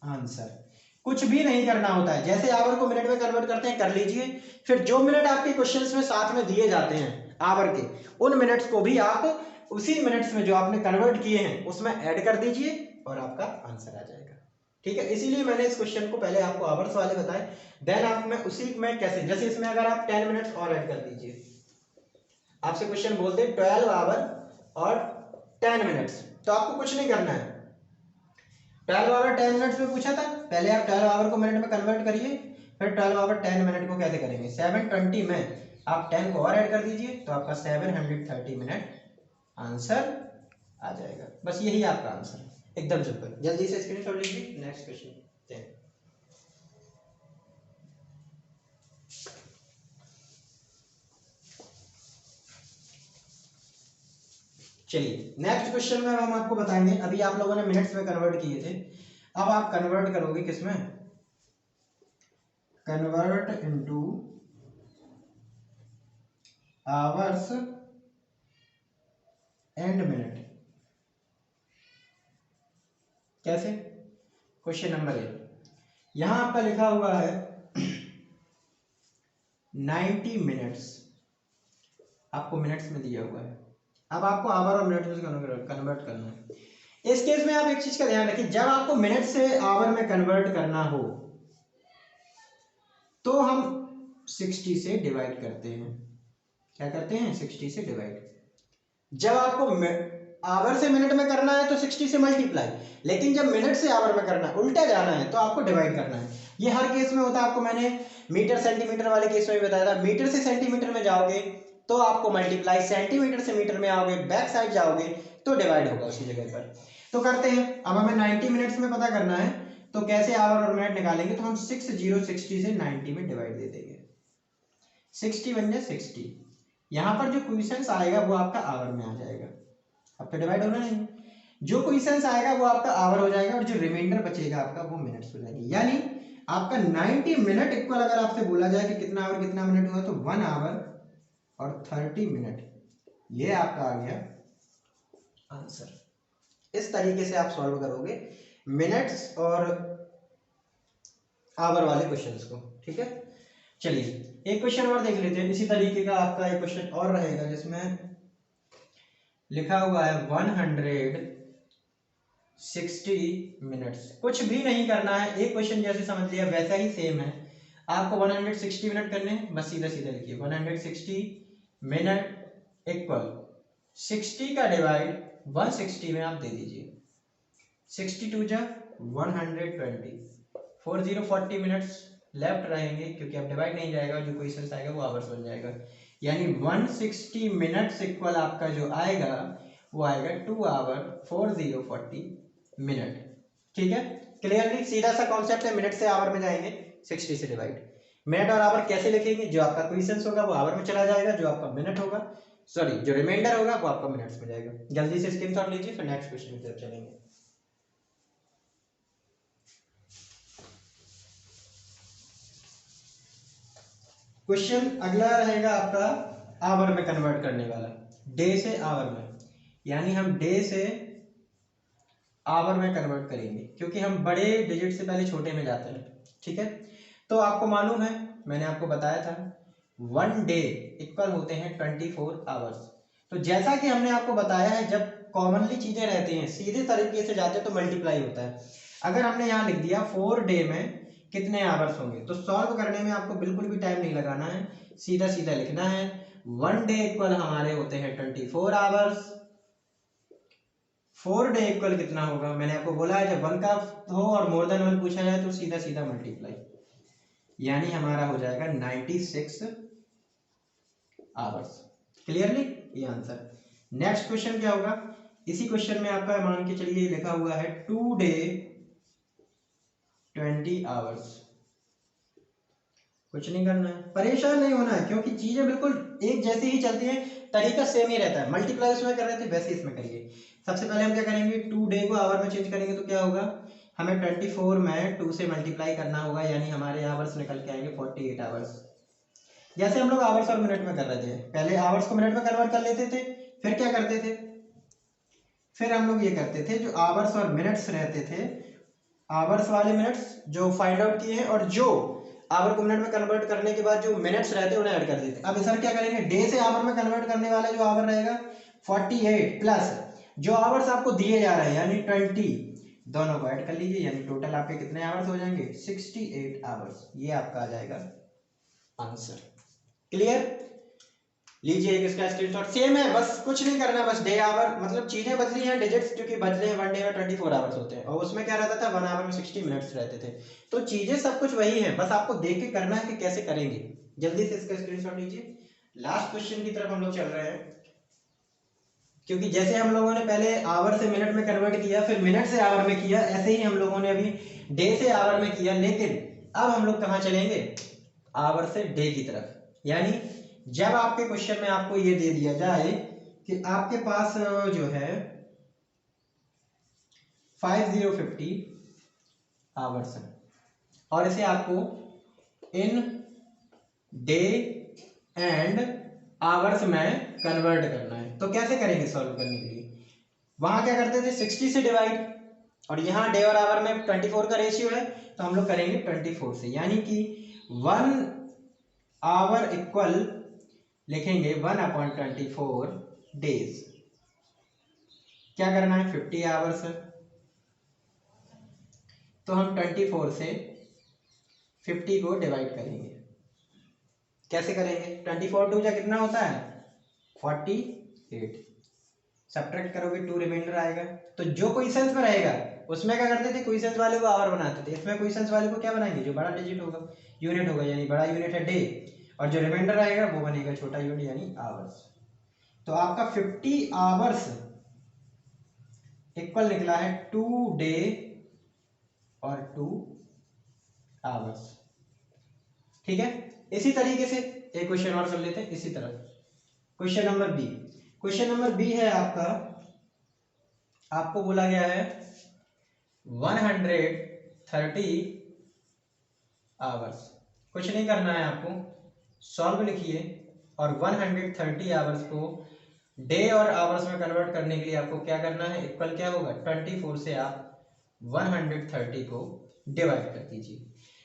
आंसर। कुछ भी नहीं करना होता है, जैसे आवर को मिनट में कन्वर्ट करते हैं कर लीजिए, फिर जो मिनट आपके क्वेश्चंस में साथ में दिए जाते हैं आवर के, उन मिनट्स को भी आप उसी मिनट्स में जो आपने कन्वर्ट किए हैं उसमें ऐड कर दीजिए और आपका आंसर आ जाएगा। ठीक है, इसीलिए मैंने इस क्वेश्चन को पहले आपको आवर्स वाले बताए, देन आप में उसी में कैसे, जैसे इसमें अगर आप 10 मिनट्स और ऐड कर दीजिए, आपसे क्वेश्चन बोलते हैं 12 आवर और 10 मिनट्स, तो आपको कुछ नहीं करना है। 12 आवर 10 मिनट्स में पूछा था, पहले आप 12 आवर को मिनट में कन्वर्ट करिए, फिर 12 आवर 10 मिनट को कैसे करेंगे, 720 में आप 10 को और ऐड कर दीजिए तो आपका 730 मिनट आंसर आ जाएगा। बस यही आपका आंसर है, एकदम सिंपल। जल्दी से स्क्रीनशॉट लीजिए, नेक्स्ट क्वेश्चन। चलिए नेक्स्ट क्वेश्चन में हम आपको बताएंगे, अभी आप लोगों ने मिनट्स में कन्वर्ट किए थे, अब आप कन्वर्ट करोगे किसमें, convert into hours and minute. कैसे, क्वेश्चन नंबर 1, यहां आपका लिखा हुआ है 90 मिनट्स, आपको मिनट्स में दिया हुआ है, अब आपको आवर और मिनट में कन्वर्ट करना है। इस केस में आप एक चीज का ध्यान रखिए, जब आपको मिनट से आवर में कन्वर्ट करना हो तो हम 60 से डिवाइड करते हैं। क्या करते हैं, 60 से डिवाइड। जब आपको आवर से मिनट में करना है तो 60 से मल्टीप्लाई, लेकिन जब मिनट से आवर में करना है, उल्टा जाना है, तो आपको डिवाइड करना है। ये हर केस में होता है, आपको मैंने मीटर सेंटीमीटर वाले केस में भी बताया था, मीटर से सेंटीमीटर में जाओगे तो आपको मल्टीप्लाई, सेंटीमीटर से मीटर में आओगे, बैक साइड जाओगे तो डिवाइड होगा उसी जगह पर। तो करते हैं, अब हमें 90 मिनट्स में पता करना है, तो कैसे आवर और मिनट निकालेंगे, तो हम 60 से 90 में डिवाइड दे देंगे, 60 बन जाए 60, यहां पर जो क्वेश्चन आएगा वो आपका आवर में आ जाएगा, अब तो डिवाइड होना नहीं, जो क्वेश्चन आएगा वो आपका आवर हो जाएगा और जो रिमाइंडर बचेगा आपका वो मिनट्स हो जाएगी। यानी आपका 90 मिनट इक्वल अगर आपसे बोला जाए कि कितना आवर कितना मिनट हुआ, तो 1 आवर और 30 मिनट, ये आपका आ गया आंसर। इस तरीके से आप सॉल्व करोगे मिनट्स और आवर वाले क्वेश्चंस को। ठीक है, चलिए एक क्वेश्चन और देख लेते हैं, इसी तरीके का आपका एक क्वेश्चन और रहेगा जिसमें लिखा हुआ है 160 मिनट्स। कुछ भी नहीं करना है, एक क्वेश्चन जैसे समझ लिया वैसा ही सेम है, आपको 160 मिनट करने हैं, बस सीधा सीधा लिखिए 160 मिनट इक्वल 60 का डिवाइड 160 में आप दे दीजिए, 62 जा 120, 40 मिनट्स लेफ्ट रहेंगे क्योंकि अब डिवाइड नहीं जाएगा, जो क्वेश्चन आएगा वो आवर्स बन जाएगा, यानी 160 मिनट्स इक्वल आपका जो आएगा वो आएगा 2 आवर 40 मिनट। ठीक है, क्लियरली सीधा सा कॉन्सेप्ट है, मिनट से आवर में जाएंगे, 60 से डिवाइड। मिनट और आवर कैसे लिखेंगे, जो आपका क्वेश्चन होगा वो आवर में चला जाएगा, जो आपका मिनट होगा, सॉरी जो रिमाइंडर होगा वो आपका मिनट्स में जाएगा। जल्दी से स्क्रीनशॉट लीजिए, फिर नेक्स्ट क्वेश्चन की तरफ चलेंगे। क्वेश्चन अगला रहेगा आपका आवर में कन्वर्ट करने वाला, डे से आवर में, यानी हम डे से आवर में कन्वर्ट करेंगे क्योंकि हम बड़े डिजिट से पहले छोटे में जाते हैं। ठीक है, तो आपको मालूम है, मैंने आपको बताया था 1 डे इक्वल होते हैं 24 आवर्स। तो जैसा कि हमने आपको बताया है, जब कॉमनली चीजें रहती हैं सीधे तरीके से जाते हैं तो मल्टीप्लाई होता है। अगर हमने यहाँ लिख दिया 4 डे में कितने आवर्स होंगे, तो सॉल्व करने में आपको बिल्कुल भी टाइम नहीं लगाना है, सीधा सीधा लिखना है 1 डे इक्वल हमारे होते हैं 24 आवर्स, 4 डे इक्वल कितना होगा, मैंने आपको बोला है जब 1 का हो और मोर देन 1 पूछा जाए तो सीधा सीधा मल्टीप्लाई, यानी हमारा हो जाएगा 96 आवर्स। क्लियरली ये आंसर। नेक्स्ट क्वेश्चन क्या होगा, इसी क्वेश्चन में आपका मान के चलिए लिखा हुआ है 2 डे 20 आवर्स। कुछ नहीं करना है, परेशान नहीं होना है, क्योंकि चीजें बिल्कुल एक जैसी ही चलती हैं, तरीका सेम ही रहता है, मल्टीप्लाई उसमें कर रहे थे वैसे इसमें करिए। सबसे पहले हम क्या करेंगे, 2 डे को आवर में चेंज करेंगे तो क्या होगा, हमें 24 में 2 से मल्टीप्लाई करना होगा, यानी हमारे आवर्स निकल के आएंगे 48 आवर्स। जैसे हम लोग आवर्स और मिनट में कर रहे थे, पहले आवर्स को मिनट में कन्वर्ट कर लेते थे, फिर क्या करते थे, फिर हम लोग ये करते थे जो आवर्स और मिनट्स रहते थे, आवर्स वाले मिनट्स जो फाइंड आउट किए हैं, और जो आवर को मिनट में कन्वर्ट करने के बाद जो मिनट्स रहते हैं उन्हें ऐड कर देते। अब सर क्या करेंगे, डे से आवर में कन्वर्ट करने वाला जो आवर रहेगा 48 प्लस जो आवर्स आपको दिए जा रहे हैं यानी 20, दोनों को ऐड कर लीजिए, यानी टोटल आपके कितने आवर्स हो जाएंगे, 68 आवर्स। ये आपका आ जाएगा आंसर। क्लियर, लीजिए एक इसका स्क्रीनशॉट। सेम है, बस कुछ नहीं करना है, बस डे आवर मतलब चीजें बदली हैं, डिजिट्स क्योंकि बदले हैं, वन डे में 24 आवर्स होते हैं और उसमें क्या रहता था, 1 आवर में 60 मिनट्स रहते थे। तो चीजें सब कुछ वही है, बस आपको देख के करना है कि कैसे करेंगे। जल्दी से इसका स्क्रीनशॉट लीजिए। लास्ट क्वेश्चन की तरफ हम लोग चल रहे हैं, क्योंकि जैसे हम लोगों ने पहले आवर से मिनट में कन्वर्ट किया, फिर मिनट से आवर में किया, ऐसे ही हम लोगों ने अभी डे से आवर में किया, लेकिन अब हम लोग कहाँ चलेंगे, आवर से डे की तरफ। यानी जब आपके क्वेश्चन में आपको ये दे दिया जाए कि आपके पास जो है 5050 आवर्स है और इसे आपको इन डे एंड आवर्स में कन्वर्ट करना है, तो कैसे करेंगे सॉल्व करने के लिए। वहां क्या करते थे, 60 से डिवाइड, और यहाँ डे और आवर में 24 का रेशियो है तो हम लोग करेंगे 24 से, यानी कि 1 आवर इक्वल लिखेंगे 1/24 डेज। क्या करना है, 50 आवर्स है तो हम 24 से 50 को डिवाइड करेंगे। कैसे करेंगे, 24 टू जा कितना होता है 48, सब्ट्रैक्ट करोगे 2 रिमाइंडर आएगा। तो जो क्वेश्चंस में रहेगा उसमें क्या करते थे, क्वेश्चंस वाले को आवर बनाते थे, इसमें क्वेश्चंस वाले को क्या बनाएंगे, जो बड़ा डिजिट होगा यूनिट होगा, यानी बड़ा यूनिट है डे, और जो रिमाइंडर आएगा वो बनेगा छोटा यूनिट यानी आवर्स। तो आपका 50 आवर्स इक्वल निकला है 2 डे और 2 आवर्स। ठीक है, इसी तरीके से एक क्वेश्चन और कर लेते हैं इसी तरह। Question number B, question number B है आपका, आपको बोला गया है 130 आवर्स। कुछ नहीं करना है आपको, सॉल्व लिखिए और 130 आवर्स को डे और आवर्स में कन्वर्ट करने के लिए आपको क्या करना है, इक्वल क्या होगा 24 से आप 130 को डिवाइड कर दीजिए,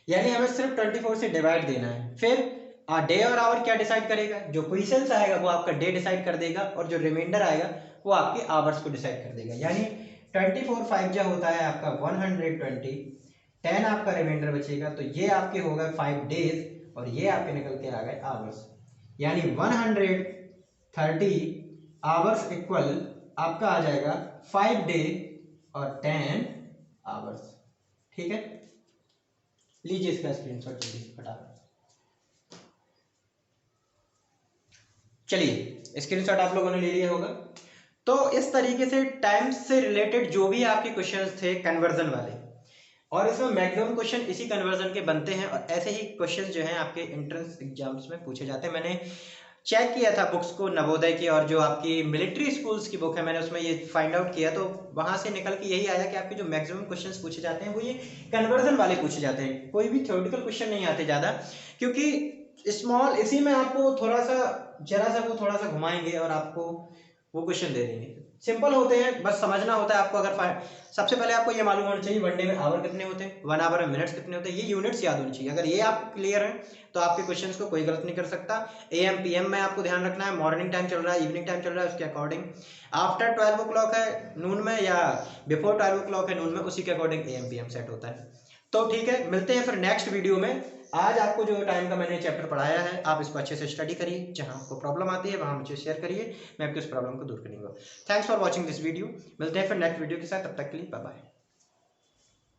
यानी हमें सिर्फ 24 से डिवाइड देना है। फिर डे और आवर क्या डिसाइड करेगा, जो क्वेश्चन आएगा वो आपका डे डिसाइड कर देगा और जो रिमाइंडर आएगा वो आपके आवर्स को डिसाइड कर देगा। यानी 24 5 जो होता है आपका 120, 10 आपका रिमाइंडर बचेगा, तो ये आपके होगा 5 डेज और ये आपके निकल के आ गए आवर्स। यानी 130 आवर्स इक्वल आपका आ जाएगा 5 डे और 10 आवर्स। ठीक है, लीजिए इसका स्क्रीनशॉट जल्दी फटाफट। चलिए स्क्रीनशॉट आप लोगों ने ले लिया होगा। तो इस तरीके से टाइम से रिलेटेड जो भी आपके क्वेश्चंस थे कन्वर्जन वाले, और इसमें मैक्सिमम क्वेश्चन इसी कन्वर्जन के बनते हैं, और ऐसे ही क्वेश्चंस जो हैं आपके एंट्रेंस एग्जाम्स में पूछे जाते हैं। मैंने चेक किया था बुक्स को, नवोदय की और जो आपकी मिलिट्री स्कूल्स की बुक है, मैंने उसमें ये फाइंड आउट किया, तो वहां से निकल के यही आया कि आपके जो मैक्सिमम क्वेश्चंस पूछे जाते हैं वो ये कन्वर्जन वाले पूछे जाते हैं। कोई भी थ्योरेटिकल क्वेश्चन नहीं आते ज़्यादा, क्योंकि स्मॉल इसी में आपको थोड़ा सा थोड़ा सा घुमाएंगे और आपको वो क्वेश्चन दे देंगे। सिंपल होते हैं, बस समझना होता है आपको। अगर सबसे पहले आपको ये मालूम होना चाहिए 1 डे में आवर कितने होते हैं, 1 आवर में मिनट्स कितने होते हैं, ये यूनिट्स याद होनी चाहिए। अगर ये आप क्लियर है तो आपके क्वेश्चंस को कोई गलत नहीं कर सकता। AM PM में आपको ध्यान रखना है, मॉर्निंग टाइम चल रहा है, इवनिंग टाइम चल रहा है, उसके अकॉर्डिंग आफ्टर 12 o'clock है नून में या बिफोर 12 o'clock है नून में, उसी के अकॉर्डिंग AM PM सेट होता है। तो ठीक है, मिलते हैं फिर नेक्स्ट वीडियो में। आज आपको जो टाइम का मैंने चैप्टर पढ़ाया है आप इसको अच्छे से स्टडी करिए, जहां आपको प्रॉब्लम आती है वहां मुझे शेयर करिए, मैं आपकी उस प्रॉब्लम को दूर करूंगा। Thanks for watching this video. मिलते हैं फिर नेक्स्ट वीडियो के साथ, तब तक के लिए बाय बाय।